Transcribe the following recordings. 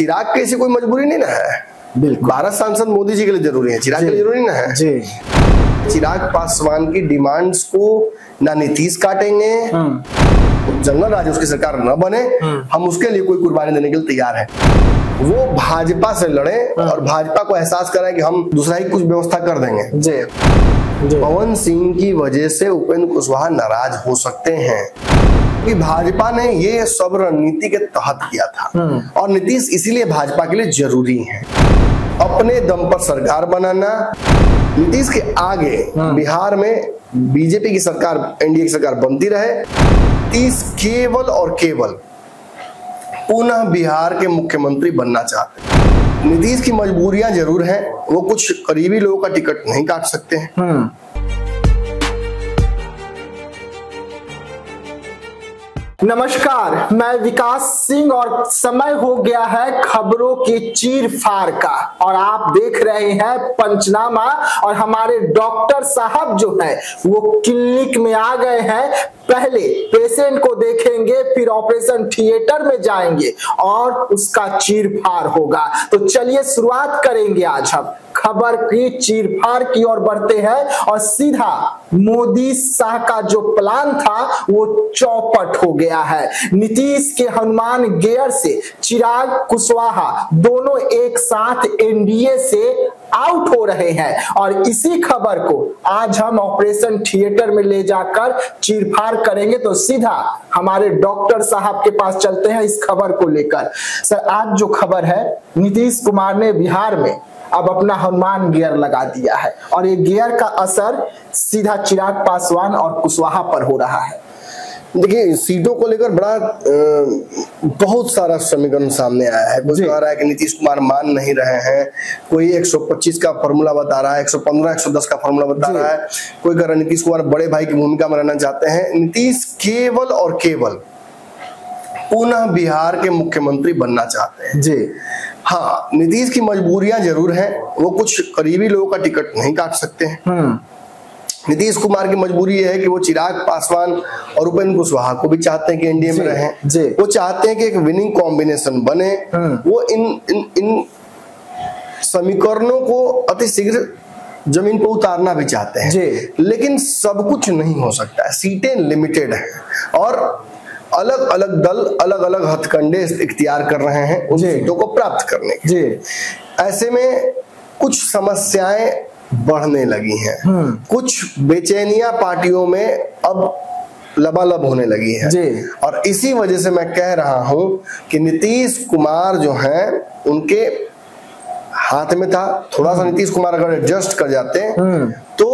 चिराग की ऐसी कोई मजबूरी नहीं ना है। बिल्कुल, 12 सांसद मोदी जी के लिए जरूरी है, चिराग के लिए जरूरी ना है जी। चिराग पासवान की डिमांड्स को ना नीतीश काटेंगे, जंगल राज उसकी सरकार न बने, हम उसके लिए कोई कुर्बानी देने के लिए तैयार हैं। वो भाजपा से लड़े और भाजपा को एहसास कराए कि हम दूसरा ही कुछ व्यवस्था कर देंगे। जी। पवन सिंह की वजह से उपेंद्र कुशवाहा नाराज हो सकते हैं कि भाजपा ने ये सब रणनीति के तहत किया था और नीतीश इसीलिए भाजपा के लिए जरूरी है। अपने दम पर सरकार बनाना, नीतीश के आगे बिहार में बीजेपी की सरकार, एनडीए की सरकार बनती रहे। नीतीश केवल और केवल पुनः बिहार के मुख्यमंत्री बनना चाहते हैं। नीतीश की मजबूरियां जरूर हैं, वो कुछ करीबी लोगों का टिकट नहीं काट सकते हैं। नमस्कार, मैं विकास सिंह और समय हो गया है खबरों के चीर फाड़ का और आप देख रहे हैं पंचनामा। और हमारे डॉक्टर साहब जो है वो क्लिनिक में आ गए हैं। पहले पेशेंट को देखेंगे, फिर ऑपरेशन थिएटर में जाएंगे और उसका चीर फाड़ होगा। तो चलिए शुरुआत करेंगे आज हम खबर की चीर फाड़ की ओर बढ़ते हैं और सीधा मोदी शाह का जो प्लान था वो चौपट हो गया है। नीतीश के हनुमान गेयर से चिराग कुशवाहा दोनों एक साथ एनडीए से आउट हो रहे हैं और इसी खबर को आज हम ऑपरेशन थिएटर में ले जाकर चीरफाड़ करेंगे। तो सीधा हमारे डॉक्टर साहब के पास चलते हैं इस खबर को लेकर। सर, आज जो खबर है, नीतीश कुमार ने बिहार में अब अपना हनुमान गियर लगा दिया है और ये गियर का असर सीधा चिराग पासवान और कुशवाहा पर हो रहा है। देखिए, सीटों को लेकर बहुत सारा समीकरण सामने आया है। कोई कह रहा है कि नीतीश कुमार मान नहीं रहे हैं, कोई 125 का फॉर्मूला बता रहा है, 115 110 का फॉर्मूला बता रहा है, कोई कह रहा है नीतीश कुमार बड़े भाई की भूमिका में रहना चाहते हैं। नीतीश केवल और केवल पुनः बिहार के मुख्यमंत्री बनना चाहते हैं। जी हाँ, नीतीश की मजबूरियां जरूर हैं, वो कुछ करीबी लोगों का टिकट नहीं काट सकते हैं। नीतीश कुमार की मजबूरी यह है कि वो चिराग पासवान और उपेंद्र कुशवाहा को भी चाहते हैं कि एनडीए में रहें। वो चाहते हैं कि एक विनिंग कॉम्बिनेशन बने। वो इन समीकरणों को अति शीघ्र जमीन पर उतारना भी चाहते हैं, लेकिन सब कुछ नहीं हो सकता है। सीटें लिमिटेड हैं और अलग अलग दल अलग अलग हथकंडे इख्तियार कर रहे हैं उन सीटों को प्राप्त करने के। ऐसे में कुछ समस्याएं बढ़ने लगी हैं, कुछ बेचैनियां पार्टियों में अब लबालब होने लगी है और इसी वजह से मैं कह रहा हूं कि नीतीश कुमार जो हैं उनके हाथ में था। थोड़ा सा नीतीश कुमार अगर एडजस्ट कर जाते तो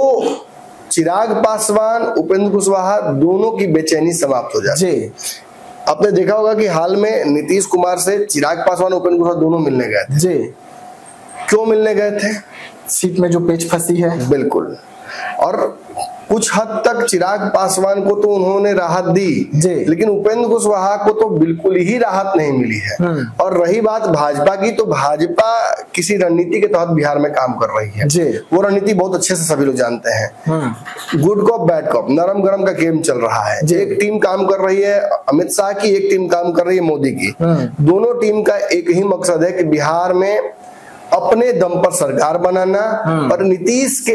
चिराग पासवान, उपेंद्र कुशवाहा दोनों की बेचैनी समाप्त हो जाती। आपने देखा होगा कि हाल में नीतीश कुमार से चिराग पासवान, उपेंद्र कुशवाहा दोनों मिलने गए थे। क्यों मिलने गए थे? सीट में जो पेच फंसी है। बिल्कुल। और कुछ हद तक चिराग पासवान को तो उन्होंने राहत दी, लेकिन उपेंद्र कुशवाहा को तो बिल्कुल ही राहत नहीं मिली है। और रही बात भाजपा की, तो भाजपा किसी रणनीति के तहत बिहार में काम कर रही है। वो रणनीति बहुत अच्छे से सभी लोग जानते हैं। गुड कॉप बैड कॉप, नरम गरम का गेम चल रहा है। एक टीम काम कर रही है अमित शाह की, एक टीम काम कर रही है मोदी की। दोनों टीम का एक ही मकसद है कि बिहार में अपने दम पर सरकार बनाना और नीतीश के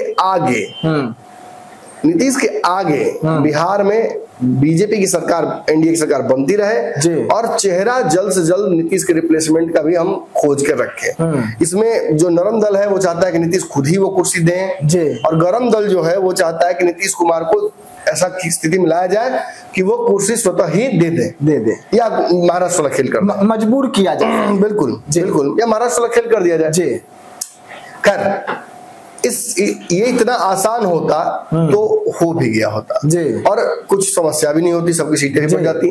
आगे बिहार में बीजेपी की सरकार, एनडीए की सरकार बनती रहे और चेहरा जल्द से जल्द नीतीश के रिप्लेसमेंट का भी हम खोज कर रखें। इसमें जो नरम दल है वो चाहता है कि नीतीश खुद ही वो कुर्सी दें और गरम दल जो है वो चाहता है कि नीतीश कुमार को ऐसा स्थिति में लाया जाए कि वो कुर्सी स्वतः ही दे दे या महाराष्ट्र वाला खेल कर मजबूर किया जाए। बिल्कुल बिल्कुल, या महाराष्ट्र वाला खेल कर दिया जाए। कर ये इतना आसान होता तो हो भी गया होता और कुछ समस्या भी नहीं होती, सबकी सीटें भी बढ़ जाती।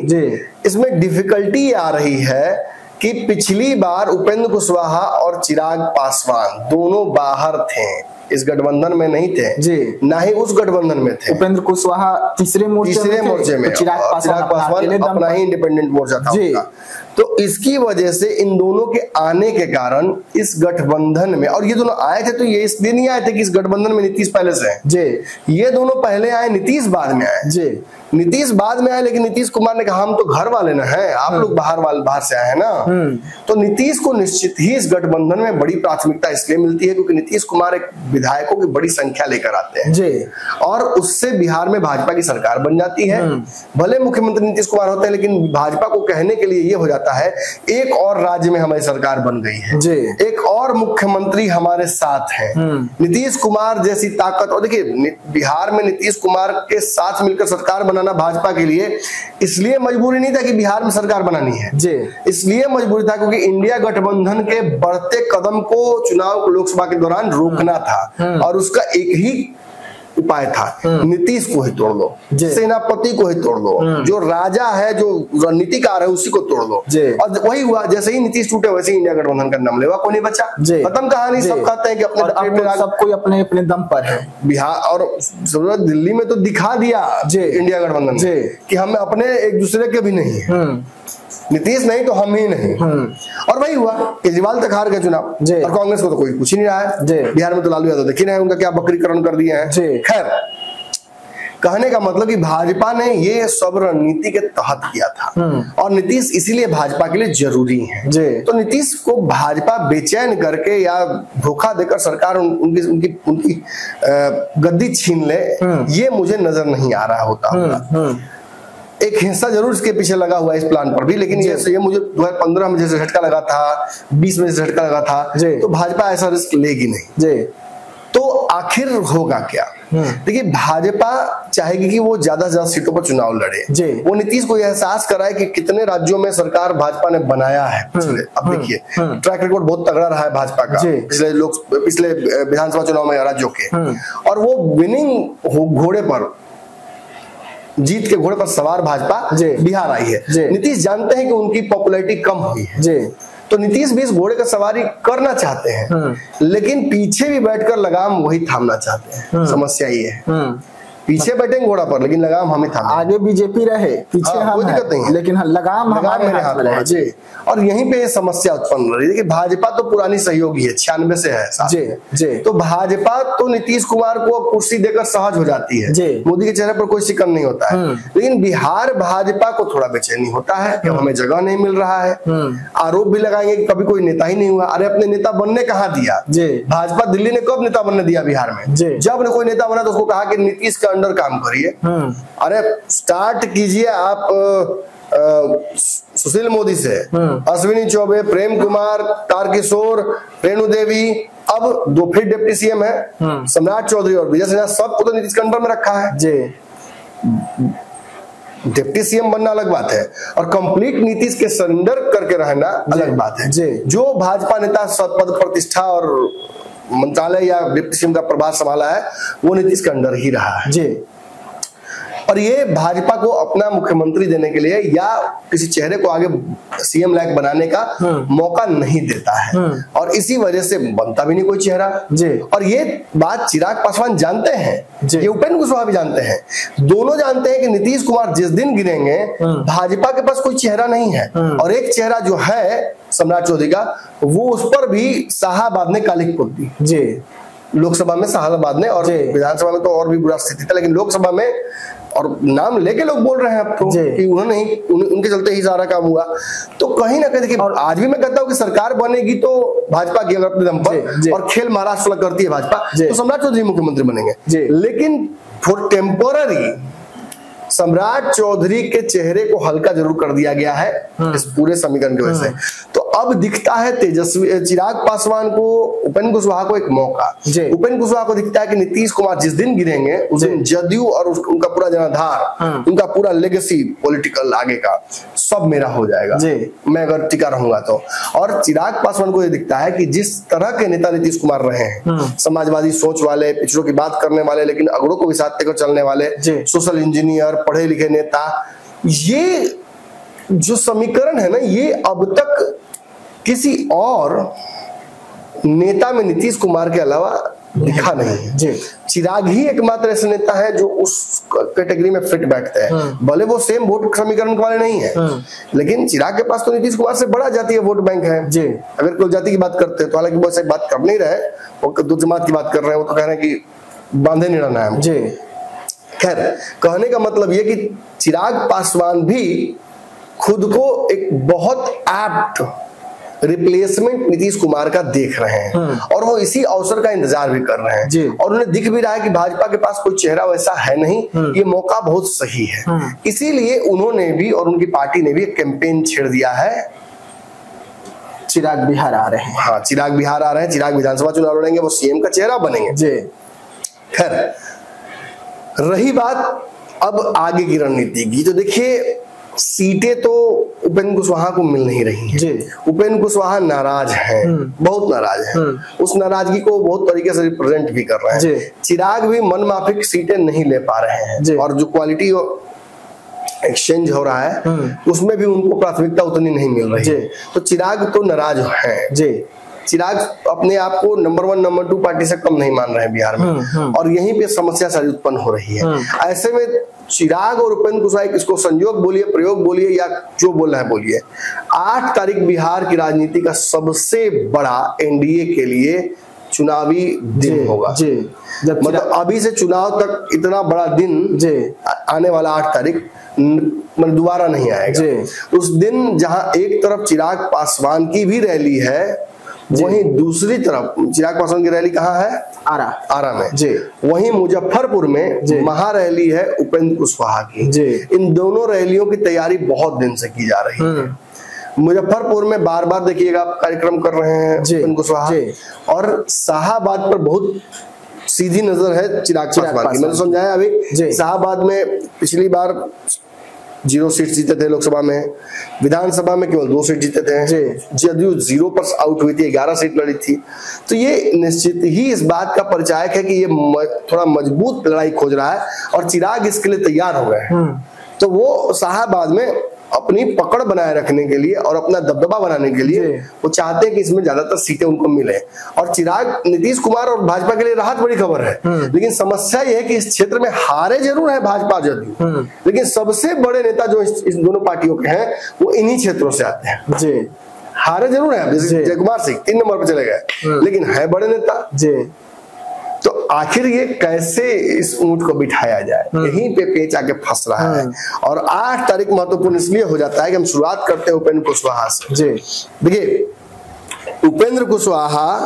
इसमें डिफिकल्टी आ रही है कि पिछली बार उपेंद्र कुशवाहा और चिराग पासवान दोनों बाहर थे, इस गठबंधन में नहीं थे, ना ही उस गठबंधन में थे। उपेंद्र कुशवाहा तीसरे मोर्चे में, चिराग पासवान अपना ही इंडिपेंडेंट मोर्चा था। तो इसकी वजह से इन दोनों के आने के कारण इस गठबंधन में, और ये दोनों आए थे तो ये इसलिए नहीं आए थे कि इस गठबंधन में नीतीश पहले से है जी, ये दोनों पहले आए, नीतीश बाद में आए जी, नीतीश बाद में आए, लेकिन नीतीश कुमार ने कहा हम तो घर वाले ना हैं, आप लोग बाहर से आए हैं ना। तो नीतीश को निश्चित ही इस गठबंधन में बड़ी प्राथमिकता इसलिए मिलती है क्योंकि नीतीश कुमार एक विधायकों की बड़ी संख्या लेकर आते हैं जी, और उससे बिहार में भाजपा की सरकार बन जाती है। भले मुख्यमंत्री नीतीश कुमार होते हैं, लेकिन भाजपा को कहने के लिए ये हो जाता है एक और राज्य में हमारी सरकार बन गई है जी, एक और मुख्यमंत्री हमारे साथ है। नीतीश कुमार जैसी ताकत, और देखिए बिहार में नीतीश कुमार के साथ मिलकर सरकार बनाना भाजपा के लिए इसलिए मजबूरी नहीं था कि बिहार में सरकार बनानी है जी, इसलिए मजबूरी था क्योंकि इंडिया गठबंधन के बढ़ते कदम को चुनाव लोकसभा के दौरान रोकना था और उसका एक ही उपाय था, नीतीश को ही तोड़ दो, सेनापति को ही तोड़ दो, जो राजा है जो रणनीतिकार है उसी को तोड़ दो। और वही हुआ, जैसे ही नीतीश टूटे वैसे ही इंडिया गठबंधन का नाम लेवा को नहीं बचा, खत्म कहानी। सब कहते हैं कि अपने सब कोई अपने अपने दम पर है। बिहार और दिल्ली में तो दिखा दिया इंडिया गठबंधन कि हम अपने एक दूसरे के भी नहीं है, नीतीश नहीं तो हम ही नहीं। और वही हुआ, केजरीवाल तक हार गए चुनाव और कांग्रेस को तो कोई पूछ ही नहीं रहा है। बिहार में तो लालू यादव देख ही नहीं उनका क्या बकरीकरण कर दिए हैं। खैर, कहने का मतलब कि भाजपा ने ये सब रणनीति के तहत किया था और नीतीश इसीलिए भाजपा के लिए जरूरी है। तो नीतीश को भाजपा बेचैन करके या धोखा देकर सरकार उनकी गद्दी छीन ले, ये मुझे नजर नहीं आ रहा होता। एक हिस्सा जरूर इसके पीछे लगा हुआ है इस प्लान पर भी, लेकिन ये मुझे 2015 में जैसे झटका लगा था, 20 में जैसे झटका लगा था, तो भाजपा ऐसा रिस्क लेगी नहीं। तो आखिर होगा क्या? देखिए, भाजपा चाहेगी कि वो ज्यादा से ज्यादा सीटों पर चुनाव लड़े, वो नीतीश को यह एहसास कराए कि कितने राज्यों में सरकार भाजपा ने बनाया है। अब देखिए ट्रैक रिकॉर्ड बहुत तगड़ा रहा है भाजपा का पिछले विधानसभा चुनाव में राज्यों के, और वो विनिंग घोड़े पर, जीत के घोड़े पर सवार भाजपा बिहार आई है। नीतीश जानते हैं कि उनकी पॉपुलैरिटी कम हुई है, तो नीतीश भी इस घोड़े का सवारी करना चाहते हैं, लेकिन पीछे भी बैठकर लगाम वही थामना चाहते हैं। समस्या ये है, पीछे बैठेंगे घोड़ा पर लेकिन लगाम हमें था, आगे बीजेपी रहे पीछे हम कोई दिक्कत नहीं है, लेकिन लगाम हमारे हाथ में रहे। जी, और यहीं पे समस्या उत्पन्न हो रही है कि भाजपा तो पुरानी सहयोगी है, 96 से है जी, जी। तो भाजपा तो नीतीश कुमार को कुर्सी देकर सहज हो जाती है, मोदी के चेहरे पर कोई शिकन नहीं होता है, लेकिन बिहार भाजपा को थोड़ा बेचैनी होता है कि हमें जगह नहीं मिल रहा है। आरोप भी लगाएंगे कि कभी कोई नेता ही नहीं हुआ। अरे अपने नेता बनने कहाँ दिया भाजपा? दिल्ली ने कब नेता बनने दिया बिहार में? जब कोई नेता बना तो उसको कहा कि नीतीश के अंडर काम करिए। अरे स्टार्ट कीजिए आप सुशील मोदी से, अश्विनी चौबे, प्रेम कुमार, तारकिशोर, रेणु देवी, अब दो फिर डिप्टी सीएम है सम्राट चौधरी और विजय सिन्हा, सबको तो नीतीश के अंडर में रखा है। डिप्टी सीएम बनना अलग बात है और कंप्लीट नीतीश के सरेंडर करके रहना अलग बात है। जो भाजपा नेता पद प्रतिष्ठा और मंत्रालय या डिप्टी सीएम का प्रभार संभाला है वो नीतीश के अंडर ही रहा है। और ये भाजपा को अपना मुख्यमंत्री देने के लिए या किसी चेहरे को आगे सीएम लायक बनाने का मौका नहीं देता है, और इसी वजह से बनता भी नहीं कोई चेहरा। और ये बात चिराग पासवान जानते हैं, ये उपेंद्र कुशवाहा भी जानते हैं, दोनों जानते हैं कि नीतीश कुमार जिस दिन गिरेंगे भाजपा के पास कोई चेहरा नहीं है, और एक चेहरा जो है सम्राट चौधरी का, वो उस पर भी शाहाबाद ने कालिक पोत दी। लोकसभा में शाहाबाद ने, और विधानसभा में तो और भी बुरा स्थिति था, लेकिन लोकसभा में और नाम लेके लोग बोल रहे हैं अब तो कि उन्होंने ही उनके चलते ही सारा काम हुआ। तो कहीं ना कहीं देखिए, और आज भी मैं कहता हूँ कि सरकार बनेगी तो भाजपा की, अगर अपने दम पर, और खेल महाराष्ट्र करती है भाजपा, तो सम्राट चौधरी मुख्यमंत्री बनेंगे। लेकिन फॉर टेम्पोररी सम्राट चौधरी के चेहरे को हल्का जरूर कर दिया गया है इस पूरे समीकरण की वजह से। तो अब दिखता है तेजस्वी चिराग पासवान को, उपेंद्र कुशवाहा को एक मौका। उपेंद्र कुशवाहा को दिखता है कि नीतीश कुमार जिस दिन गिरेंगे उस दिन जदयू और उनका पूरा जनाधार, उनका पूरा लेगेसी पॉलिटिकल आगे का सब मेरा हो जाएगा, मैं अगर टिका रहूंगा तो। और चिराग पासवान को ये दिखता है कि जिस तरह के नेता नीतीश कुमार रहे हैं, समाजवादी सोच वाले, पिछड़ों की बात करने वाले लेकिन अगड़ों को भी साथ लेकर चलने वाले, सोशल इंजीनियर, पढ़े लिखे नेता, ये जो समीकरण है ना, ये अब तक किसी और नेता में नीतीश कुमार के अलावा दिखा नहीं है जी। चिराग ही एकमात्र ऐसे नेता है जो उस कैटेगरी में फिट बैठते हैं। भले वो सेम वोट समीकरण वाले नहीं है, लेकिन चिराग के पास तो नीतीश कुमार से बड़ा जातीय वोट बैंक है जी। अगर कोई जाति की बात करते हैं तो, हालांकि वो ऐसे बात कर नहीं रहे, वो दो जमात की बात कर रहे हैं, वो तो कह रहे हैं कि बांधे नहीं रहना है जी। खैर, कहने का मतलब ये कि चिराग पासवान भी खुद को एक बहुत एप्ट रिप्लेसमेंट नीतीश कुमार का देख रहे हैं और वो इसी अवसर का इंतजार भी कर रहे हैं और उन्हें दिख भी रहा है कि भाजपा के पास कोई चेहरा वैसा है नहीं, ये मौका बहुत सही है। इसीलिए उन्होंने भी और उनकी पार्टी ने भी एक कैंपेन छेड़ दिया है, चिराग बिहार आ रहे हैं। हाँ, चिराग बिहार आ रहे हैं, चिराग विधानसभा चुनाव लड़ेंगे, वो सीएम का चेहरा बनेंगे जी। खैर, रही बात अब आगे की रणनीति की, तो देखिए सीटें तो उपेंद्र कुशवाहा को मिल नहीं रही हैं। जी। उपेंद्र कुशवाहा नाराज हैं, बहुत नाराज हैं। उस नाराजगी को बहुत तरीके से रिप्रेजेंट भी कर रहे हैं। चिराग भी मन माफिक सीटें नहीं ले पा रहे हैं और जो क्वालिटी एक्सचेंज हो रहा है उसमें भी उनको प्राथमिकता उतनी नहीं मिल रही है, तो चिराग तो नाराज हैं जी। चिराग अपने आप को नंबर 1 नंबर 2 पार्टी से कम नहीं मान रहे हैं बिहार में और यहीं पे समस्या सारी उत्पन्न हो रही है। ऐसे में चिराग और उपेंद्र कुशवाहा, इसको संयोग बोलिए, प्रयोग बोलिए या जो बोल रहे हैं बोलिए, 8 तारीख बिहार की राजनीति का सबसे बड़ा एनडीए के लिए चुनावी दिन होगा जी। मतलब अभी से चुनाव तक इतना बड़ा दिन जी, आने वाला 8 तारीख मतलब दोबारा नहीं आएगा। उस दिन जहां एक तरफ चिराग पासवान की भी रैली है, वहीं दूसरी तरफ चिराग पासवान की रैली कहाँ है? आरा में जी। वहीं मुजफ्फरपुर में महारैली है उपेंद्र कुशवाहा की जी। इन दोनों रैलियों की तैयारी बहुत दिन से की जा रही है। मुजफ्फरपुर में बार बार देखिएगा आप कार्यक्रम कर रहे हैं उपेंद्र कुशवाहा, और शाहाबाद पर बहुत सीधी नजर है चिराग पासवान की। मैंने समझाया अभी, शाहाबाद में पिछली बार 0 सीट जीते थे लोकसभा में, विधानसभा में केवल 2 सीट जीते थे, जदयू 0 पर आउट हुई थी, 11 सीट लड़ी थी। तो ये निश्चित ही इस बात का परिचायक है कि ये थोड़ा मजबूत लड़ाई खोज रहा है और चिराग इसके लिए तैयार हो गए। तो वो शाहाबाद में अपनी पकड़ बनाए रखने के लिए और अपना दबदबा बनाने के लिए वो चाहते हैं कि इसमें ज्यादातर सीटें उनको मिले। और चिराग, नीतीश कुमार और भाजपा के लिए राहत बड़ी खबर है, लेकिन समस्या यह है कि इस क्षेत्र में हारे जरूर है भाजपा जदयू, लेकिन सबसे बड़े नेता जो इस दोनों पार्टियों के हैं वो इन्हीं क्षेत्रों से आते हैं जी। हारे जरूर है, जैसे जयकुमार सिंह 3 नंबर पर चले गए, लेकिन है बड़े नेता जी। तो आखिर ये कैसे इस ऊंट को बिठाया जाए, यहीं पे पेच आके फंस रहा है। और 8 तारीख महत्वपूर्ण इसलिए हो जाता है कि हम शुरुआत करते हैं उपेंद्र कुशवाहा से जी। देखिए, उपेंद्र कुशवाहा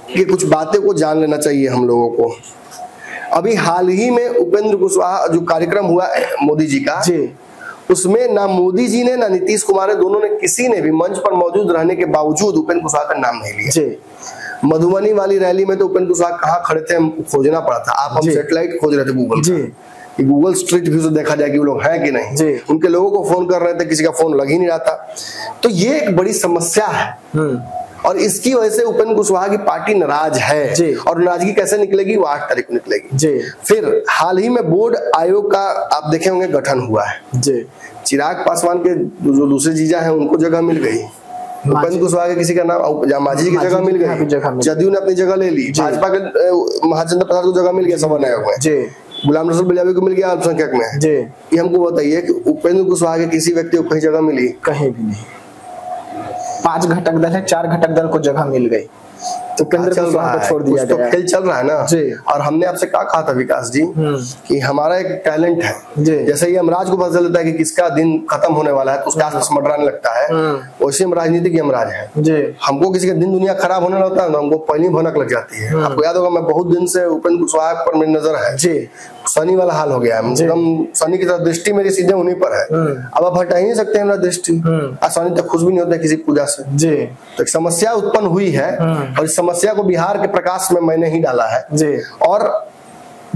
की कुछ बातें को जान लेना चाहिए हम लोगों को। अभी हाल ही में उपेंद्र कुशवाहा जो कार्यक्रम हुआ मोदी जी का जी, उसमें ना मोदी जी ने ना नीतीश कुमार ने, दोनों ने, किसी ने भी मंच पर मौजूद रहने के बावजूद उपेंद्र कुशवाहा का नाम नहीं लिया जी। मधुबनी वाली रैली में तो उपेंद्र कुशवाहा कहाँ खड़े थे हमको खोजना पड़ा था। हम सैटेलाइट खोज रहे थे गूगल जी, कि गूगल स्ट्रीट व्यू से देखा जाए कि वो लोग हैं कि नहीं जी। उनके लोगों को फोन कर रहे थे, किसी का फोन लग ही नहीं रहा था। तो ये एक बड़ी समस्या है और इसकी वजह से उपेंद्र कुशवाहा की पार्टी नाराज है जी। और नाराजगी कैसे निकलेगी, वो 8 तारीख को निकलेगी जी। फिर हाल ही में बोर्ड आयोग का आप देखे होंगे गठन हुआ है जी। चिराग पासवान के जो दूसरे जीजा हैं उनको जगह मिल गई, उपेंद्र कुशवाहा के किसी का नाम मांझी की जगह मिल गई, जदयू ने अपनी जगह ले ली, भाजपा के महाचंद्र प्रसाद को जगह मिल गया सभा आयोग में, गुलाम रसूल बिलावी को मिल गया अल्पसंख्यक में जी। ये हमको बताइए कि उपेंद्र कुशवाहा के किसी व्यक्ति को कहीं जगह मिली? कहीं भी नहीं। 5 घटक दल है, 4 घटक दल को जगह मिल गई, तो केंद्र को छोड़ दिया गया। खेल चल रहा है ना जी। और हमने आपसे क्या कहा था विकास जी कि हमारा एक टैलेंट है जी। जैसे ही यमराज को पता चलता है कि किसका दिन खत्म होने वाला है तो उसके आसपास मंडराने लगता है, वैसे हम राजनीतिक यमराज है जी। हमको किसी का दिन दुनिया खराब होने लगता है ना, हमको पहली भनक लग जाती है। आपको याद होगा, मैं बहुत दिन से उपेंद्र कुशवाहा पर मेरी नजर है जी। शनि वाला हाल हो गया है, एकदम शनि की तरह दृष्टि मेरी सीधे उन्हीं पर है। अब आप हटा ही नहीं सकते मेरा दृष्टि, शनि तक खुश भी नहीं होता किसी पूजा से जी। तो एक समस्या उत्पन्न हुई है और इस समस्या को बिहार के प्रकाश में मैंने ही डाला है जी। और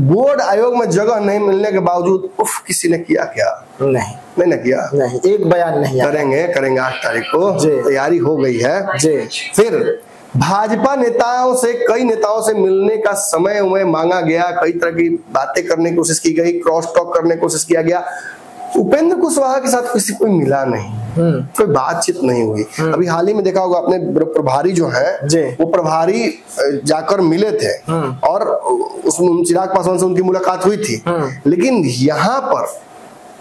बोर्ड आयोग में जगह नहीं मिलने के बावजूद किसी ने किया क्या? नहीं किया, नहीं एक बयान नहीं। करेंगे 8 तारीख को, तैयारी हो गई है जी। फिर भाजपा नेताओं से, कई नेताओं से मिलने का समय मांगा गया, कई तरह की बातें करने की कोशिश की गई, क्रॉस टॉक करने की कोशिश किया गया। उपेंद्र कुशवाहा के साथ किसी कोई मिला नहीं कोई बातचीत नहीं हुई। अभी हाल ही में देखा होगा आपने, प्रभारी जो है वो प्रभारी जाकर मिले थे और उसमें चिराग पासवान से उनकी मुलाकात हुई थी, लेकिन यहाँ पर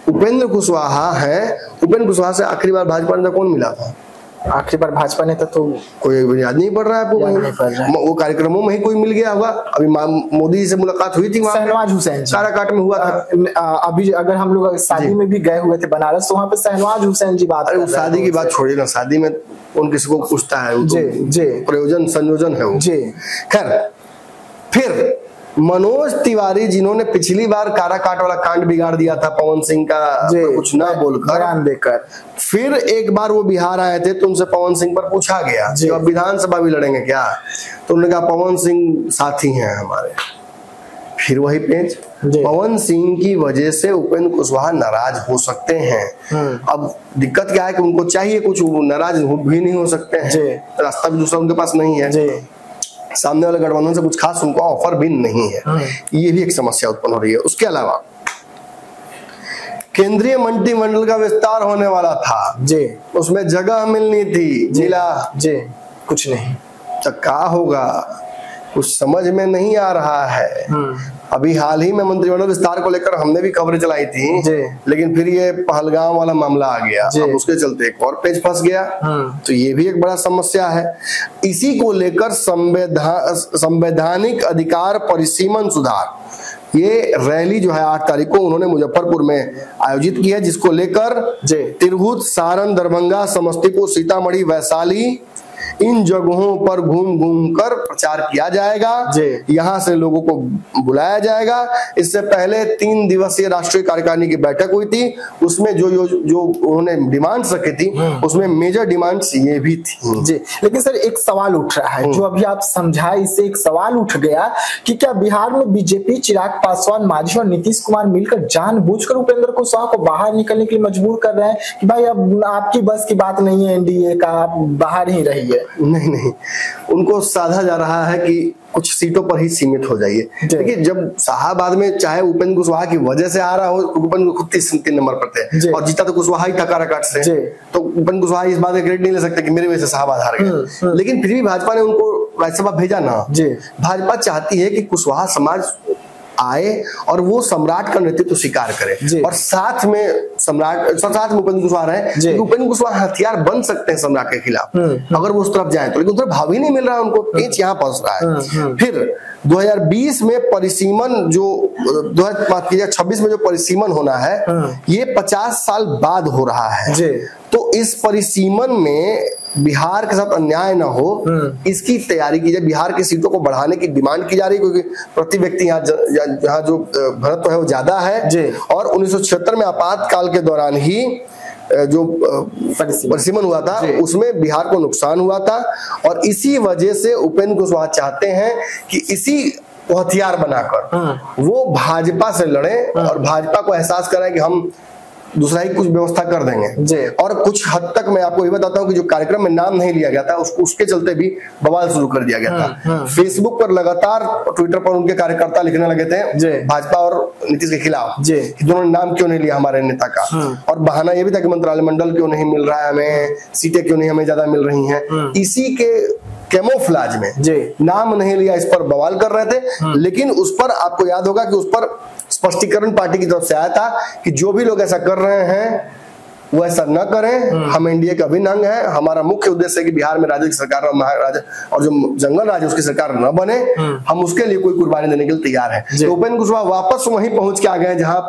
उपेंद्र कुशवाहा है। उपेंद्र कुशवाहा से आखिरी बार भाजपा नेता कौन मिला था? आखिरी बार भाजपा नेता तो कोई याद नहीं पड़ रहा है आपको? वो कार्यक्रमों में ही कोई मिल गया होगा। अभी मोदी से मुलाकात हुई थी, शहनवाज हुसैन काराकाट में हुआ था। अभी अगर हम लोग शादी में भी गए हुए थे बनारस, तो वहाँ पे शहनवाज हुसैन जी बात। अरे शादी की बात छोड़िए ना, शादी में कौन किसी को पूछता है? जी प्रयोजन संयोजन है वो। खैर, फिर मनोज तिवारी जिन्होंने पिछली बार काराकाट वाला कांड बिगाड़ दिया था पवन सिंह का कुछ ना बोलकर, बयान देकर, फिर एक बार वो बिहार आए थे तो उनसे पवन सिंह पर पूछा गया कि अब विधानसभा भी लड़ेंगे क्या? तो उन्होंने कहा पवन सिंह साथी हैं हमारे। फिर वही पेज, पवन सिंह की वजह से उपेंद्र कुशवाहा नाराज हो सकते हैं। अब दिक्कत क्या है कि उनको चाहिए कुछ, नाराज भी नहीं हो सकते हैं, रास्ता भी दूसरा उनके पास नहीं है, सामने वाले गठबंधन से कुछ खास उनको ऑफर भी नहीं है। ये भी एक समस्या उत्पन्न हो रही है। उसके अलावा केंद्रीय मंत्रिमंडल का विस्तार होने वाला था उसमें जगह मिलनी थी, मिला कुछ नहीं। तो क्या होगा कुछ समझ में नहीं आ रहा है। अभी हाल ही में मंत्रिमंडल विस्तार को लेकर हमने भी खबरें चलाई थी, लेकिन फिर ये पहलगाम वाला मामला आ गया, अब उसके चलते एक और पेज फंस गया। तो ये भी एक बड़ा समस्या है। इसी को लेकर संवैधानिक अधिकार परिसीमन सुधार, ये रैली जो है 8 तारीख को उन्होंने मुजफ्फरपुर में आयोजित की है, जिसको लेकर तिरहुत, सारण, दरभंगा, समस्तीपुर, सीतामढ़ी, वैशाली, इन जगहों पर घूम घूम कर प्रचार किया जाएगा। यहाँ से लोगों को बुलाया जाएगा। इससे पहले 3 दिवसीय राष्ट्रीय कार्यकारिणी की बैठक हुई थी, उसमें जो उन्होंने डिमांड्स रखी थी उसमें मेजर डिमांड्स ये भी थी। लेकिन सर एक सवाल उठ रहा है, जो अभी आप समझाए, इससे एक सवाल उठ गया कि क्या बिहार में बीजेपी, चिराग पासवान, मांझी और नीतीश कुमार मिलकर जानबूझकर उपेंद्र कुशवाहा को बाहर निकलने के लिए मजबूर कर रहे हैं कि भाई अब आपकी बस की बात नहीं है एनडीए का, आप बाहर ही रहिए? नहीं, उनको साधा जा रहा है कि कुछ सीटों पर ही सीमित हो जाइए। देखिए, जब शाहबाद में चाहे उपेंद्र कुशवाहा की वजह से आ रहा हो, उपेंद्र खुद 3 नंबर पर थे और जीता तो कुशवाहा ही था काराकाट से, तो उपेंद्र कुशवाहा इस बात का क्रेडिट नहीं ले सकते कि मेरी वजह से शाहबाद हार गया। लेकिन फिर भी भाजपा ने उनको राज्यसभा भेजा ना। भाजपा चाहती है कि कुशवाहा समाज आए और वो सम्राट का नेतृत्व स्वीकार करे और साथ में उपेंद्र कुशवाहा रहे। उपेंद्र कुशवाहा हथियार बन सकते हैं सम्राट के खिलाफ अगर वो उस तरफ जाए तो, लेकिन उधर भाव ही नहीं मिल रहा है उनको, पेच यहाँ फंस रहा है। फिर 2020 में परिसीमन जो 2026 में जो परिसीमन होना है ये 50 साल बाद हो रहा है। तो इस परिसीमन में बिहार के साथ अन्याय ना हो, इसकी तैयारी की जाए। बिहार की सीटों को बढ़ाने की डिमांड की जा रही है, क्योंकि प्रति व्यक्ति यहाँ जो घनत्व है वो ज्यादा है और 1976 में आपातकाल के दौरान ही जो परिसीमन हुआ था उसमें बिहार को नुकसान हुआ था और इसी वजह से उपेंद्र कुशवाहा चाहते हैं कि इसी को हथियार बनाकर वो भाजपा से लड़े और भाजपा को एहसास कराएं कि हम दूसरा ही कुछ व्यवस्था कर देंगे। और कुछ हद तक मैं आपको ये बताता हूँ कि जो कार्यक्रम में नाम नहीं लिया गया था उसके चलते भी बवाल शुरू कर दिया गया था। फेसबुक पर लगातार, ट्विटर पर उनके कार्यकर्ता लिखने लगे थे भाजपा और नीतीश के खिलाफ कि दोनों ने नाम क्यों नहीं लिया हमारे नेता का, और बहाना ये भी था कि मंत्रालय मंडल क्यों नहीं मिल रहा है हमें, सीटें क्यों नहीं हमें ज्यादा मिल रही हैं। इसी के कैमोफ्लाज में नाम नहीं लिया, इस पर बवाल कर रहे थे। लेकिन उस पर आपको याद होगा कि उस पर स्पष्टीकरण पार्टी की तरफ से आया था कि जो भी लोग ऐसा कर रहे हैं वो ऐसा न करें, हम एनडीए का अभिन्न अंग है, हमारा मुख्य उद्देश्य है कि बिहार में राज्य की सरकार और जो जंगल राज्य उसकी सरकार न बने, हम उसके लिए कोई कुर्बानी देने के लिए तैयार है। तो उपेंद्र कुशवाहा वापस वहीं पहुंच के आ गए जहां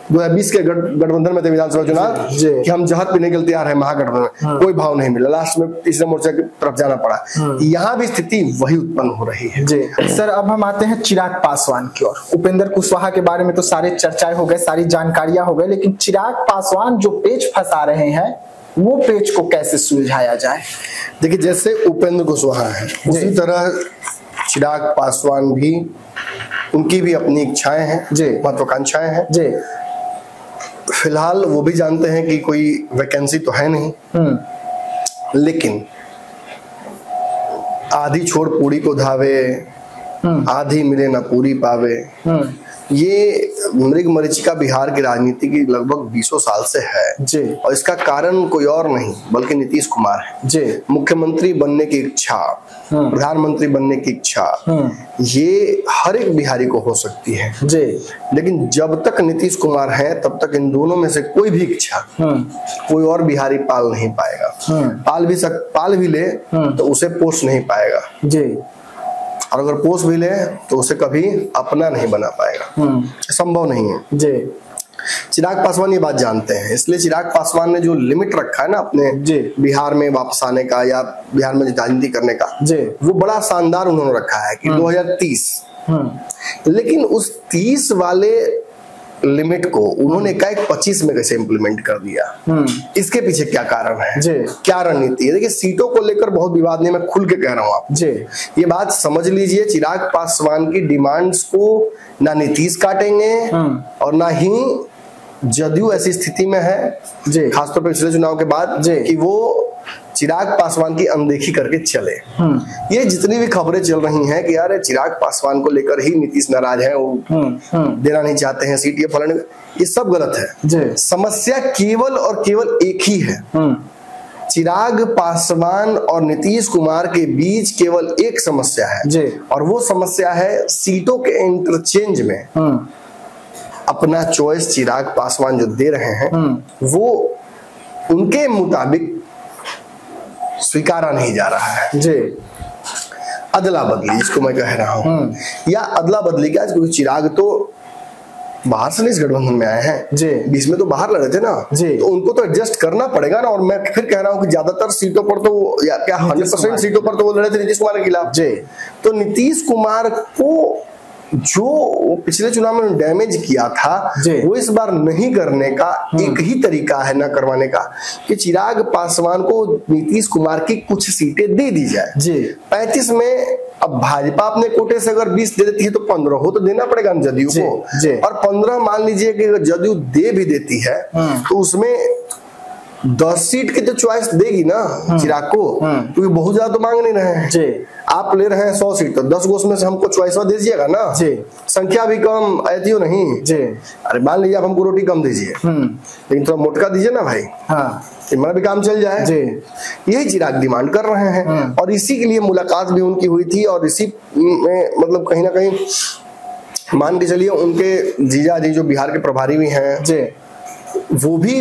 2020 के गठबंधन में थे विधानसभा चुनाव कि हम जहर पीने के लिए तैयार है महागठबंधन में, कोई भाव नहीं मिला, लास्ट में तीसरे मोर्चे की तरफ जाना पड़ा। यहाँ भी स्थिति वही उत्पन्न हो रही है। सर अब हम आते हैं चिराग पासवान की ओर। उपेंद्र कुशवाहा के बारे में तो सारे चर्चाएं हो गए, सारी जानकारियां हो गई, लेकिन चिराग पासवान जो पेच फंसा रहे हैं वो पेच को कैसे सुलझाया जाए? देखिए, जैसे उपेंद्र कुशवाहा है उसी तरह चिराग पासवान भी, उनकी भी अपनी इच्छाएं हैं, महत्वाकांक्षाएं हैं। फिलहाल वो भी जानते हैं कि कोई वैकेंसी तो है नहीं, लेकिन आधी छोड़ पूरी को धावे, आधी मिले ना पूरी पावे, ये मृग मरीचिका बिहार की राजनीति की लगभग 20 साल से है जी। और इसका कारण कोई और नहीं बल्कि नीतीश कुमार है जी। मुख्यमंत्री बनने की इच्छा, प्रधानमंत्री बनने की इच्छा, ये हर एक बिहारी को हो सकती है जी। लेकिन जब तक नीतीश कुमार है तब तक इन दोनों में से कोई भी इच्छा कोई और बिहारी पाल नहीं पाएगा। पाल भी ले तो उसे पोष नहीं पाएगा जी। और अगर पोष भी ले तो उसे कभी अपना नहीं बना पाएगा, संभव नहीं है जी। चिराग पासवान ये बात जानते हैं, इसलिए चिराग पासवान ने जो लिमिट रखा है ना अपने बिहार में वापस आने का या बिहार में राजनीति करने का जी, वो बड़ा शानदार उन्होंने रखा है कि 2030। लेकिन उस 30 वाले लिमिट को उन्होंने एकाएक 25 में कैसे इंप्लीमेंट कर दिया, इसके पीछे क्या कारण है, क्या रणनीति है? देखिए सीटों को लेकर बहुत विवाद नहीं, मैं खुल के कह रहा हूँ आप जी, ये बात समझ लीजिए। चिराग पासवान की डिमांड्स को ना नीतीश काटेंगे और ना ही जदयू ऐसी स्थिति में है खासतौर पर पिछले चुनाव के बाद कि वो चिराग पासवान की अनदेखी करके चले। ये जितनी भी खबरें चल रही हैं कि यार चिराग पासवान को लेकर ही नीतीश नाराज है, वो देना नहीं चाहते हैं सीट, ये फलाने, ये सब गलत है। समस्या केवल और केवल एक ही है, चिराग पासवान और नीतीश कुमार के बीच केवल एक समस्या है और वो समस्या है सीटों के इंटरचेंज में अपना चॉइस चिराग पासवान जो दे रहे हैं वो उनके मुताबिक स्वीकारा नहीं जा रहा है जी। अदला बदली जिसको मैं कह रहा हूँ, या अदला बदली क्या, क्योंकि चिराग तो बाहर से इस गठबंधन में आए हैं जी, बीच में तो बाहर लड़े थे ना जी, तो उनको तो एडजस्ट करना पड़ेगा ना। और मैं फिर कह रहा हूँ कि ज्यादातर सीटों पर तो वो, या क्या 100% सीटों पर तो वो लड़े थे नीतीश कुमार के खिलाफ जी। तो नीतीश कुमार को जो पिछले चुनाव में डैमेज किया था वो इस बार नहीं करने का एक ही तरीका है न करवाने का कि चिराग पासवान को नीतीश कुमार की कुछ सीटें दे दी जाए जी। 35 में अब भाजपा अपने कोटे से अगर 20 दे देती है तो 15 हो तो देना पड़ेगा जदयू को, और 15 मान लीजिए कि जदयू दे भी देती है तो उसमें 10 सीट की तो चॉइस देगी ना चिराग को, क्योंकि बहुत ज्यादा तो मांग नहीं रहे हैं। आप ले रहे हैं 100 सीट तो 10 गो उसमें से हमको चॉइस दीजिएगा ना जी। संख्या भी कम ऐसी हो नहीं जी। अरे मान लीजिए आप हमको रोटी कम दीजिए लेकिन थोड़ा मोटका दीजिए ना भाई, हमारा भी काम चल जाए जी। यही चिराग डिमांड कर रहे हैं और इसी के लिए मुलाकात भी उनकी हुई थी और इसी में मतलब कहीं ना कहीं मान के चलिए उनके जीजा जी जो बिहार के प्रभारी भी हैं जी, वो भी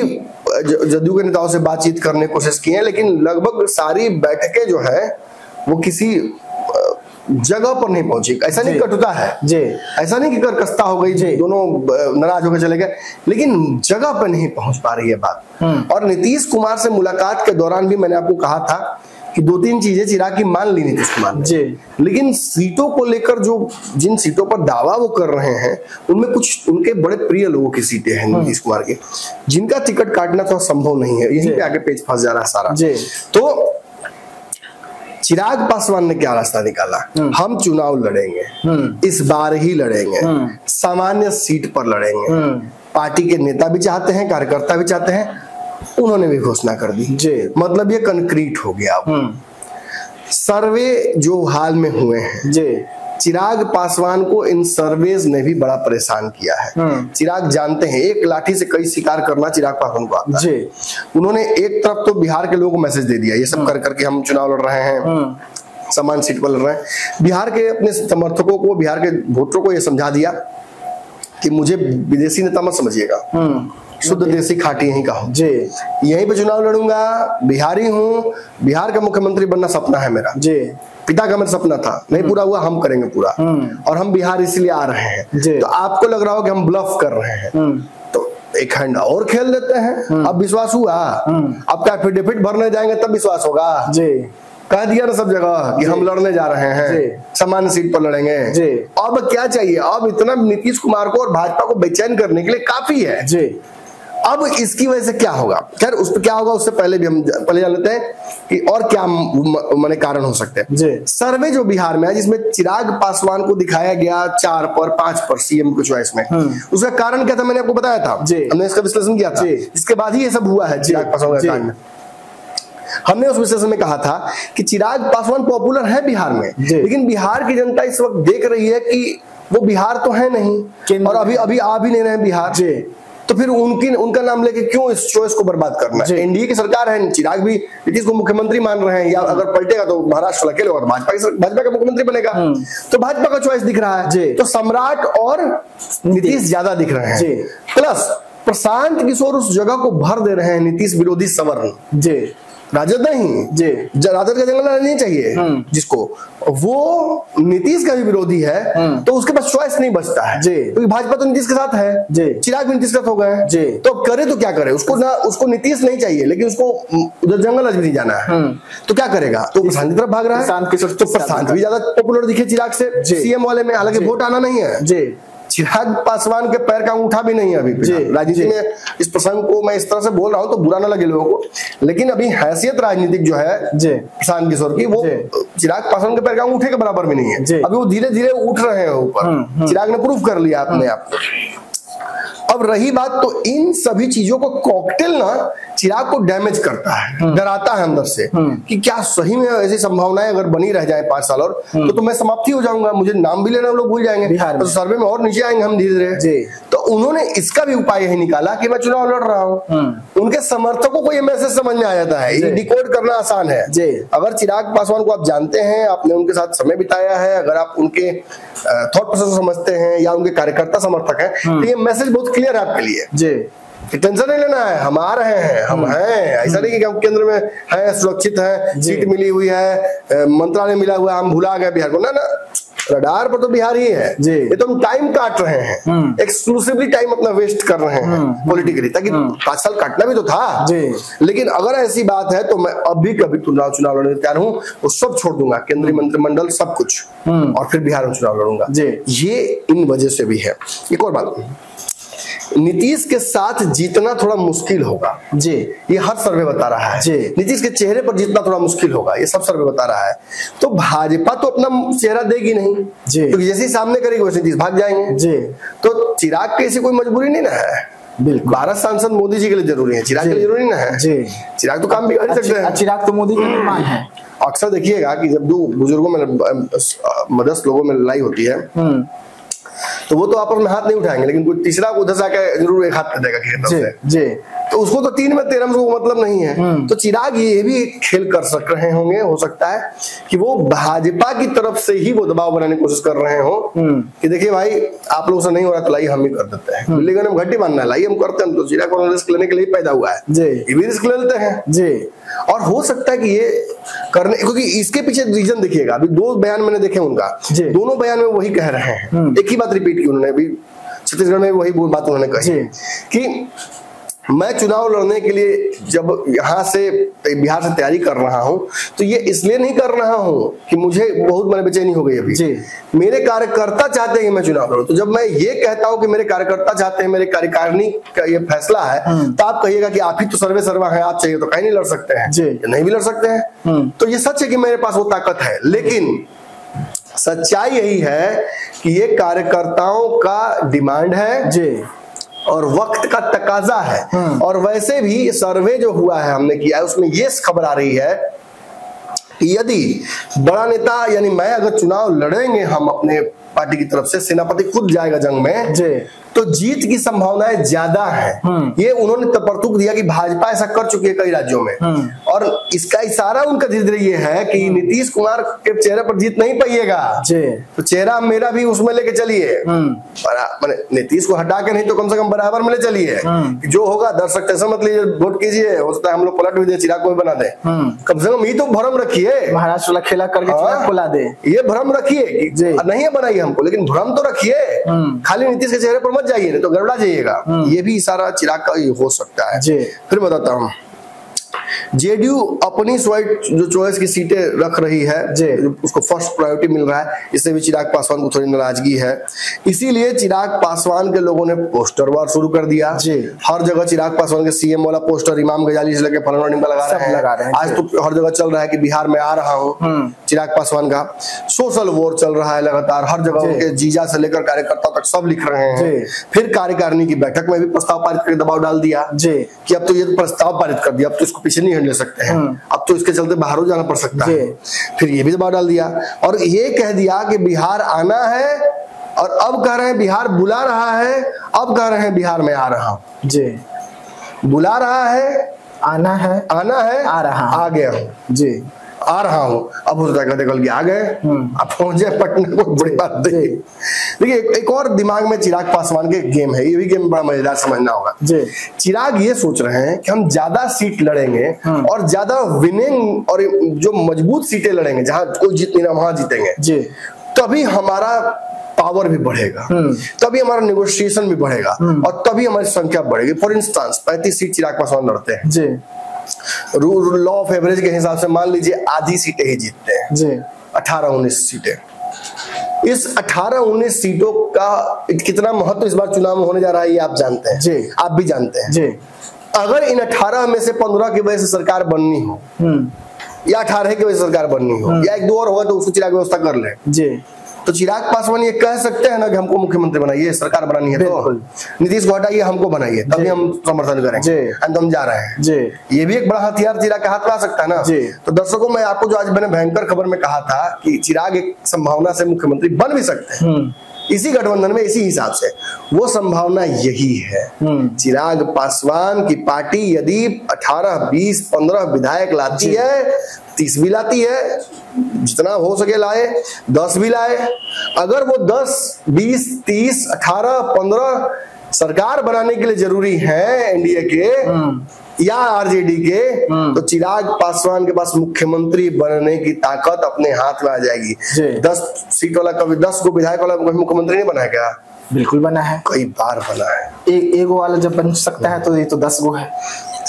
जदयू के नेताओं से बातचीत करने की कोशिश की है, लेकिन लगभग सारी बैठकें जो है वो किसी जगह पर नहीं पहुंची। ऐसा नहीं कटुता है जी, ऐसा नहीं कि करकस्ता हो गई जी, दोनों नाराज होकर चले गए, लेकिन जगह पर नहीं पहुंच पा रही है बात। और नीतीश कुमार से मुलाकात के दौरान भी मैंने आपको कहा था कि 2-3 चीजें चिराग की मान ली नीतीश कुमार जी, लेकिन सीटों को लेकर जो जिन सीटों पर दावा वो कर रहे हैं उनमें कुछ उनके बड़े प्रिय लोगों की सीटें हैं नीतीश कुमार की, जिनका टिकट काटना तो संभव नहीं है। यहीं पे आगे पेच फंस जा रहा है सारा जी। तो चिराग पासवान ने क्या रास्ता निकाला, हम चुनाव लड़ेंगे, इस बार ही लड़ेंगे, सामान्य सीट पर लड़ेंगे, पार्टी के नेता भी चाहते हैं, कार्यकर्ता भी चाहते हैं, उन्होंने भी घोषणा कर दी जी। मतलब ये कंक्रीट हो गया। सर्वे जो हाल में हुए हैं जी, चिराग पासवान को इन सर्वेज ने भी बड़ा परेशान किया है। चिराग जानते हैं एक लाठी से कई शिकार करना चिराग पासवान को आता है। उन्होंने एक तरफ तो बिहार के लोगों को मैसेज दे दिया ये सब कर करके हम चुनाव लड़ रहे हैं, समान सीट पर लड़ रहे हैं। बिहार के अपने समर्थकों को, बिहार के वोटरों को यह समझा दिया कि मुझे विदेशी नेता मत समझिएगा, शुद्ध देसी खाटी यहीं का हूँ जी, यहीं पे चुनाव लड़ूंगा, बिहारी हूँ, बिहार का मुख्यमंत्री बनना सपना है मेरा जी, पिता का मेरा सपना था, नहीं पूरा हुआ, हम करेंगे पूरा, और हम बिहार इसलिए आ रहे हैं। तो आपको लग रहा हो कि हम ब्लफ कर रहे हैं, तो एक हैंड और खेल देते हैं। अब विश्वास हुआ, अब क्या एफिडेविट भरने जाएंगे तब विश्वास होगा जी। कह दिया ना सब जगह कि हम लड़ने जा रहे हैं, समान सीट पर लड़ेंगे जी। अब क्या चाहिए, अब इतना नीतीश कुमार को और भाजपा को बेचैन करने के लिए काफी है जी। अब इसकी वजह से क्या होगा, खैर उस पर क्या होगा उससे पहले भी हम पहले जान लेते हैं कि और क्या माने कारण हो सकते हैं। सर्वे जो बिहार में है जिसमें चिराग पासवान को दिखाया गया 4 पर 5 पर सीएम की चॉइस में, उसका कारण क्या था मैंने आपको बताया था, हमने इसका विश्लेषण किया था, इसके बाद ही ये सब हुआ है चिराग पासवान के कांड में। हमने उस विश्लेषण में कहा था कि चिराग पासवान पॉपुलर है बिहार में, लेकिन बिहार की जनता इस वक्त देख रही है कि वो बिहार तो है नहीं और अभी आ भी नहीं रहे बिहार जी, तो फिर उनका नाम लेके क्यों इस चॉइस को बर्बाद करना है? एनडीए की सरकार है, चिराग भी नीतीश को मुख्यमंत्री मान रहे हैं, या अगर पलटेगा तो महाराष्ट्र अकेले होगा, भाजपा का मुख्यमंत्री बनेगा, तो भाजपा का चॉइस दिख रहा है, तो सम्राट और नीतीश ज्यादा दिख रहे हैं। प्लस प्रशांत किशोर उस जगह को भर दे रहे हैं नीतीश विरोधी सवर्ण जी, राजद नहीं जी, राजद का जंगल नहीं चाहिए जिसको, वो नीतीश का भी विरोधी है, तो उसके पास चॉइस नहीं बचता है जी, क्योंकि भाजपा तो नीतीश के साथ है जी, चिराग भी नीतीश के साथ हो गए जी, तो करे तो क्या करे, उसको नीतीश नहीं चाहिए लेकिन उसको उधर जंगल भी नहीं जाना है, तो क्या करेगा, तो प्रशांत की तरफ भाग रहा है, तो प्रशांत भी ज्यादा पॉपुलर दिखे चिराग से सीएम वाले में, हालांकि वोट आना नहीं है जी, चिराग पासवान के पैर का अंगूठा भी नहीं है अभी राजनीति में। इस प्रसंग को मैं इस तरह से बोल रहा हूं तो बुरा ना लगे लोगों को, लेकिन अभी हैसियत राजनीतिक जो है प्रशांत किशोर की, वो चिराग पासवान के पैर का अंगूठे के बराबर भी नहीं है, अभी वो धीरे धीरे उठ रहे हैं ऊपर, चिराग ने प्रूफ कर लिया अपने आप को। अब रही बात, तो इन सभी चीजों को कॉकटेल ना चिराग को डैमेज करता है, डराता है अंदर से कि क्या सही में ऐसी संभावनाएं अगर बनी रह जाए 5 साल और तो मैं समाप्ति हो जाऊंगा, मुझे नाम भी लेना लोग भूल जाएंगे, तो सर्वे में और नीचे आएंगे हम धीरे धीरे। तो उन्होंने इसका भी उपाय यही निकाला कि मैं चुनाव लड़ रहा हूँ। उनके समर्थकों को ये मैसेज समझ में आ जाता है, ये डिकोड करना आसान है। अगर चिराग पासवान को आप जानते हैं, आपने उनके साथ समय बिताया है, अगर आप उनके थॉट प्रोसेस समझते हैं या उनके कार्यकर्ता समर्थक हैं, तो ये मैसेज बहुत क्लियर है आपके लिए जी, टेंशन नहीं लेना है, हम आ रहे हैं, हम हैं, ऐसा नहीं कि हम केंद्र में हैं, सुरक्षित हैं, सीट मिली हुई है, मंत्रालय मिला हुआ है, हम भुला गए बिहार को, ना ना, रडार पर तो बिहार ही है जी, ये तो हम टाइम काट रहे हैं, एक्सक्लूसिवली टाइम अपना वेस्ट कर रहे हैं पॉलिटिकली, ताकि 5 साल काटना भी तो था जी। लेकिन अगर ऐसी बात है तो मैं अभी कभी चुनाव लड़ने तैयार हूँ, वो सब छोड़ दूंगा, केंद्रीय मंत्रिमंडल सब कुछ, और फिर बिहार में चुनाव लड़ूंगा जी। ये इन वजह से भी है। एक और बात, नीतीश के साथ जीतना थोड़ा मुश्किल होगा जी, ये हर सर्वे बता रहा है जी, नीतीश के चेहरे पर जीतना थोड़ा मुश्किल होगा, ये सब सर्वे बता रहा है। तो भाजपा तो अपना चेहरा देगी नहीं जी, क्योंकि जैसे ही सामने करेगी वैसे नीतीश भाग जाएंगे जी। तो चिराग की ऐसी कोई मजबूरी नहीं ना है, बिल्कुल 12 सांसद मोदी जी के लिए जरूरी है, चिराग के लिए जरूरी ना है जी, चिराग तो काम भी कर सकते हैं, चिराग तो मोदी के निर्माण है। अक्सर देखिएगा कि जब 2 बुजुर्गों में मदरस लोगों में लड़ाई होती है तो वो तो आपस में हाथ नहीं उठाएंगे, लेकिन कोई तीसरा को उधर से आके जरूर एक हाथ कर देगा खेत से जी, तो उसको तो 3 में 13 को मतलब नहीं है। तो चिराग ये भी खेल कर सक रहे होंगे, हो सकता है कि वो भाजपा की तरफ से ही वो दबाव बनाने की कोशिश कर रहे हो कि देखिए भाई आप लोगों से नहीं हो रहा तो लाइए हम ही कर देते हैं, दिल्ली का घटी मानना है, लाइए हम करते हैं, तो चिराग को रिस्क लेने के लिए पैदा हुआ है जी, ये भी रिस्क ले लेते हैं जी। और हो सकता है कि ये करने, क्योंकि इसके पीछे रीजन देखिएगा, अभी 2 बयान मैंने देखे उनका, दोनों बयान में वही कह रहे हैं, एक ही बात रिपीट की उन्होंने, अभी छत्तीसगढ़ में वही बात उन्होंने कही कि मैं चुनाव लड़ने के लिए जब यहाँ से बिहार से तैयारी कर रहा हूँ तो ये इसलिए नहीं कर रहा हूँ कि मुझे बहुत मन बेचैनी हो गई अभी, मेरे कार्यकर्ता चाहते हैं कि मैं चुनाव लड़ूं, तो जब मैं ये कहता हूँ कि मेरे कार्यकर्ता चाहते हैं, मेरे कार्यकारिणी का ये फैसला है, तो आप कहिएगा कि आप ही तो सर्वे सर्वा है, आप चाहिए तो कहीं नहीं लड़ सकते हैं, नहीं भी लड़ सकते हैं। तो ये सच है कि मेरे पास वो ताकत है, लेकिन सच्चाई यही है कि ये कार्यकर्ताओं का डिमांड है जी, और वक्त का तकाजा है। और वैसे भी सर्वे जो हुआ है हमने किया है, उसमें ये खबर आ रही है कि यदि बड़ा नेता यानी मैं अगर चुनाव लड़ेंगे हम अपने पार्टी की तरफ से, सेनापति खुद जाएगा जंग में जी, तो जीत की संभावनाएं ज्यादा है। ये उन्होंने तपर्तुक दिया कि भाजपा ऐसा कर चुकी है कई राज्यों में, और इसका इशारा उनका धीरे धीरे ये है कि नीतीश कुमार के चेहरे पर जीत नहीं पाइएगा, तो चेहरा मेरा भी उसमें लेके चलिए, नीतीश को हटा के नहीं तो कम से कम बराबर में ले चलिए, जो होगा दर्शक टेंशन मत लीजिए, वोट कीजिए, हो सकता है हम लोग पलट भी दे, चिराग को भी बना दे, कम से कम ये तो भ्रम रखिए, महाराष्ट्र वाला खेला करके खुला दे, ये भ्रम रखिए, नहीं बनाइए हमको, लेकिन भ्रम तो रखिए, खाली नीतीश के चेहरे पर मत जाइए, नहीं तो गड़बड़ा जाइएगा। ये भी इशारा चिराग का हो सकता है। फिर बताता हूँ, जेडीयू अपनी जो चॉइस की सीटें रख रही है, उसको फर्स्ट प्रायोरिटी मिल रहा है, इससे भी चिराग पासवान को थोड़ी नाराजगी है, इसीलिए चिराग पासवान के लोगों ने पोस्टर वार शुरू कर दिया। हर जगह चिराग पासवान के सीएम वाला पोस्टर इमाम गजाली से लेकर फलाना ढिमका लगा रहे हैं। आज तो हर जगह चल रहा है कि बिहार में आ रहा हूँ, चिराग पासवान का सोशल वॉर चल रहा है लगातार, हर जगह उनके जीजा से लेकर कार्यकर्ता तक सब लिख रहे हैं। फिर कार्यकारिणी की बैठक में भी प्रस्ताव पारित करके दबाव डाल दिया कि अब तो ये प्रस्ताव पारित कर दिया, अब तो इसको पीछे नहीं ले सकते हैं, अब तो इसके चलते बाहरों जाना पड़ सकता है। फिर ये भी दबाव डाल दिया और ये कह दिया कि बिहार आना है और अब कह रहे हैं बिहार बुला रहा है, अब कह रहे हैं बिहार में आ रहा हूं जी। बुला रहा है, आना है, आ रहा, आ गया हूं जी, आ रहा हूं। अब हो सकता है कल आ गए, अब पहुंचे पटना, को बड़ी बात नहीं। देखिए एक और दिमाग में चिराग पासवान के गेम है, ये भी गेम बड़ा मजेदार समझना होगा जी। चिराग ये सोच रहे हैं कि हम ज्यादा सीट लड़ेंगे और ज्यादा विनिंग और जो मजबूत सीटें लड़ेंगे, जहां कोई जीत नहीं रहा वहां जीतेंगे जी, तभी हमारा पावर भी बढ़ेगा, तभी हमारा नेगोशिएशन भी बढ़ेगा और तभी हमारी संख्या बढ़ेगी। For instance 35 seat Chirag Paswan लड़ते हैं जी, लॉ ऑफ एवरेज के हिसाब से मान लीजिए आधी सीटें ही जीतते हैं जी, 18-19 सीटें। इस 18-19 सीटों का कितना महत्व इस बार चुनाव में होने जा रहा है ये आप जानते हैं जी, आप भी जानते हैं जी। अगर इन 18 में से 15 की वजह से सरकार बननी हो या 18 की वजह से सरकार बननी हो या 1-2 और होगा तो उसको चिराग व्यवस्था कर ले जी, तो चिराग पासवान ये कह सकते हैं ना कि हमको मुख्यमंत्री बनाइए, सरकार बनानी है तो नीतीश को हटाइए, हमको बनाइए, तभी हम समर्थन करेंगे, तो हम जा रहे हैं जी। ये भी एक बड़ा हथियार चिराग के हाथ में आ सकता है ना जी। तो दर्शकों मैं आपको जो आज मैंने भयंकर खबर में कहा था कि चिराग एक संभावना से मुख्यमंत्री बन भी सकते हैं इसी गठबंधन में, इसी हिसाब से वो संभावना यही है। चिराग पासवान की पार्टी यदि 18, 20, 15 विधायक लाती है, 30 भी लाती है, जितना हो सके लाए, 10 भी लाए, अगर वो 10, 20, 30, 18, 15 सरकार बनाने के लिए जरूरी है एनडीए के या आरजेडी के, तो चिराग पासवान के पास मुख्यमंत्री बनने की ताकत अपने हाथ में आ जाएगी। 10 सीट वाला कभी 10 को विधायक वाला कभी मुख्यमंत्री नहीं बना है क्या? बिल्कुल बना है, कई बार बना है। एक वाला जब बन सकता है तो ये तो 10 गो है,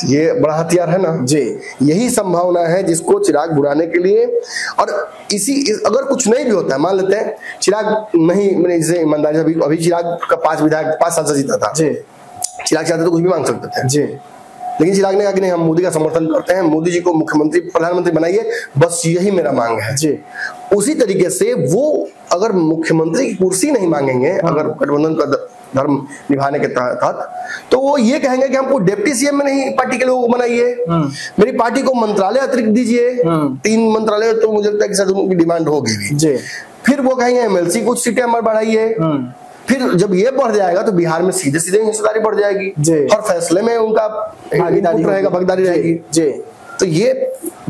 ये बड़ा हथियार है ना जी। यही संभावना है जिसको चिराग बुलाने के लिए, और अगर कुछ नहीं भी होता है, मान लेते हैं चिराग नहीं, मैंने इसे ईमानदारी से अभी चिराग का 5 विधायक 5 साल से जीता था जी, चिराग चाहते तो कुछ भी मांग सकते थे जी, लेकिन चिराग ने कहा कि नहीं हम मोदी का समर्थन करते हैं, मोदी जी को मुख्यमंत्री प्रधानमंत्री बनाइए, बस यही मेरा मांग है जी। उसी तरीके से वो अगर मुख्यमंत्री की कुर्सी नहीं मांगेंगे, अगर गठबंधन का धर्म निभाने के तहत, तो वो ये कहेंगे कि हमको डिप्टी सीएम में नहीं पार्टी के लोगों को बनाइए, मेरी पार्टी को मंत्रालय अतिरिक्त दीजिए, 3 मंत्रालय, तो मुझे लगता है कि शायद उनकी डिमांड होगी भी। फिर वो कहेंगे एमएलसी कुछ सीटें हमारे बढ़ाइए, फिर जब ये बढ़ जाएगा तो बिहार में सीधे सीधे हिस्सेदारी बढ़ जाएगी, हर फैसले में उनका भागीदारी रहेगी जी। तो ये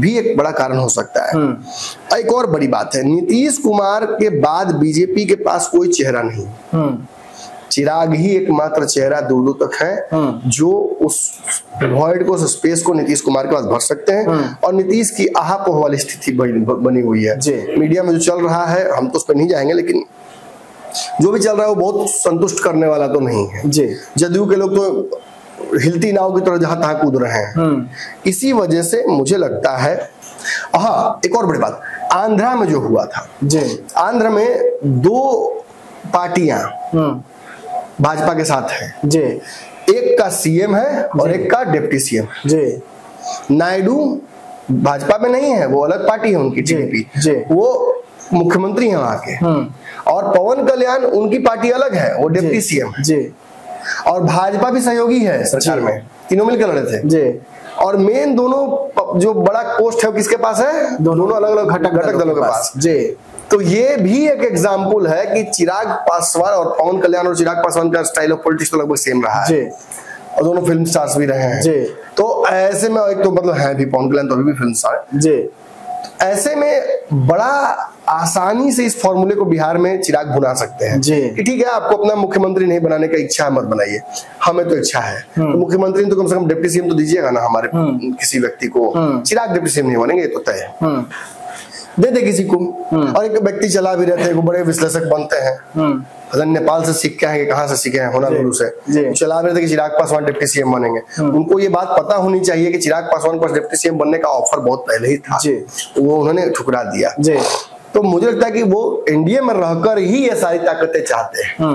भी एक बड़ा कारण हो सकता है। एक और बड़ी बात है, नीतीश कुमार के बाद बीजेपी के पास कोई चेहरा नहीं, चिराग ही एकमात्र चेहरा दूर दूर तक है जो उस वॉइड को, उस स्पेस को नीतीश कुमार के पास भर सकते हैं। और नीतीश की आहापोह वाली स्थिति बनी हुई है मीडिया में जो चल रहा है, हम तो उस पर नहीं जाएंगे, लेकिन जो भी चल रहा है वो बहुत संतुष्ट करने वाला तो नहीं है जी। जदयू के लोग तो हिलती नाव की तरह जहां तहां कूद रहे हैं। इसी वजह से मुझे लगता है, हाँ एक और बड़ी बात, आंध्रा में जो हुआ था जी, आंध्र में 2 पार्टियां भाजपा के साथ है जी, एक का सीएम है और एक का डिप्टी सीएम जी। नायडू भाजपा में नहीं है, वो अलग पार्टी है उनकी, टीडीपी, वो मुख्यमंत्री हैं वहां के, और पवन कल्याण उनकी पार्टी अलग है, वो डिप्टी सीएम जी। और भाजपा भी सहयोगी है सरकार में, तीनों मिलकर लड़े थे जी। और मेन दोनों जो बड़ा पोस्ट है किसके पास है? दोनों अलग अलग घटक दलों के पास जी। तो ये भी एक एग्जाम्पल है कि चिराग पासवान और पवन कल्याण और चिराग पासवान का स्टाइल ऑफ पॉलिटिक्स तो लगभग सेम रहा है और दोनों फिल्म स्टार्स भी रहे हैं जी। तो ऐसे में एक तो मतलब है भी पवन कल्याण तो अभी भी फिल्म स्टार जी। ऐसे में बड़ा आसानी से इस फॉर्मूले को बिहार में चिराग भुना सकते हैं जी। कि ठीक है आपको अपना मुख्यमंत्री नहीं बनाने का इच्छा मत बनाइए, हमें तो इच्छा है, तो मुख्यमंत्री तो कम से कम डिप्टी सीएम तो दीजिएगा ना हमारे किसी व्यक्ति को। चिराग डिप्टी सीएम नहीं बनेंगे तो तय है, दे दे किसी को। और एक व्यक्ति चला भी रहते हैं, बड़े विश्लेषक बनते हैं, नेपाल से सीख के आए, कहाँ से सीखे हैं, होना गुरु से, चला रहे थे कि चिराग पासवान डिप्टी सीएम बनेंगे। उनको ये बात पता होनी चाहिए कि चिराग पासवान को डिप्टी सीएम बनने का ऑफर बहुत पहले ही था, वो उन्होंने ठुकरा दिया। तो मुझे लगता है कि वो एनडीए में रहकर ही ये सारी ताकतें चाहते हैं,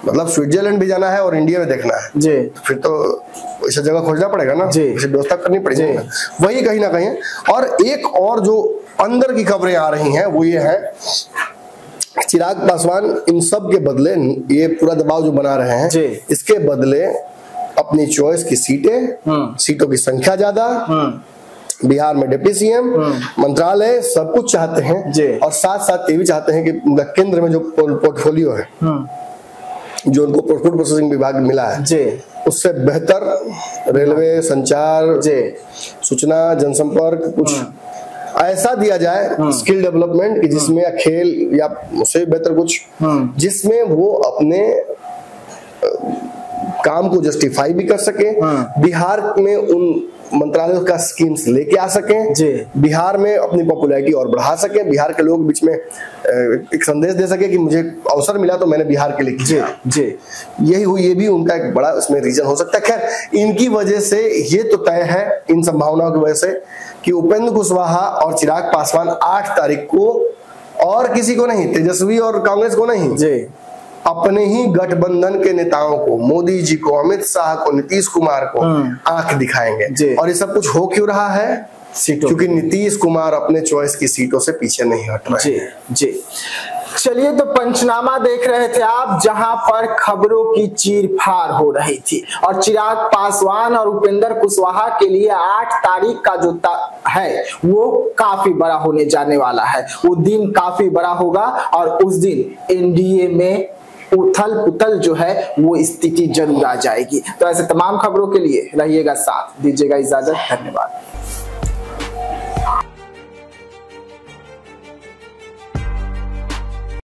मतलब स्विट्जरलैंड भी जाना है और इंडिया में देखना है जी। तो फिर तो ऐसा जगह खोजना पड़ेगा ना, व्यवस्था करनी पड़ेगी, वही कहीं ना कहीं। और एक और जो अंदर की खबरें आ रही हैं वो ये है, चिराग पासवान इन सब के बदले, ये पूरा दबाव जो बना रहे हैं, इसके बदले अपनी चॉइस की सीटें, सीटों की संख्या ज्यादा, बिहार में डिप्टी सीएम, मंत्रालय सब कुछ चाहते हैं और साथ साथ ये भी चाहते हैं कि उनका केंद्र में जो पोर्टफोलियो है, जो उनको फूड प्रोसेसिंग विभाग मिला है, उससे बेहतर रेलवे, संचार, सूचना, जनसंपर्क कुछ ऐसा दिया जाए, स्किल डेवलपमेंट की जिसमें, या खेल, या उससे बेहतर कुछ जिसमें वो अपने काम को जस्टिफाई भी कर सके, बिहार में उन मंत्रालयों का स्कीम्स लेके आ सके, बिहार में अपनी पॉपुलैरिटी और बढ़ा सके, बिहार के लोग बीच में एक संदेश दे सके कि मुझे अवसर मिला तो मैंने बिहार के लिए किया। यही हुई, ये भी उनका एक बड़ा उसमें रीजन हो सकता है। खैर, इनकी वजह से ये तो तय है, इन संभावनाओं की वजह से, कि उपेंद्र कुशवाहा और चिराग पासवान 8 तारीख को, और किसी को नहीं, तेजस्वी और कांग्रेस को नहीं, अपने ही गठबंधन के नेताओं को, मोदी जी को, अमित शाह को, नीतीश कुमार को आंख दिखाएंगे। और ये सब कुछ हो क्यों रहा है? क्योंकि नीतीश कुमार अपने चॉइस की सीटों से पीछे नहीं हट रहे। जी। चलिए, तो पंचनामा देख रहे थे आप, जहां पर खबरों की चीर-फाड़ हो रही थी, और चिराग पासवान और उपेंद्र कुशवाहा के लिए 8 तारीख का जो है वो काफी बड़ा होने जाने वाला है। वो दिन काफी बड़ा होगा और उस दिन एनडीए में उथल पुथल जो है वो स्थिति जरूर आ जाएगी। तो ऐसे तमाम खबरों के लिए रहिएगा साथ, दीजिएगा इजाजत, धन्यवाद।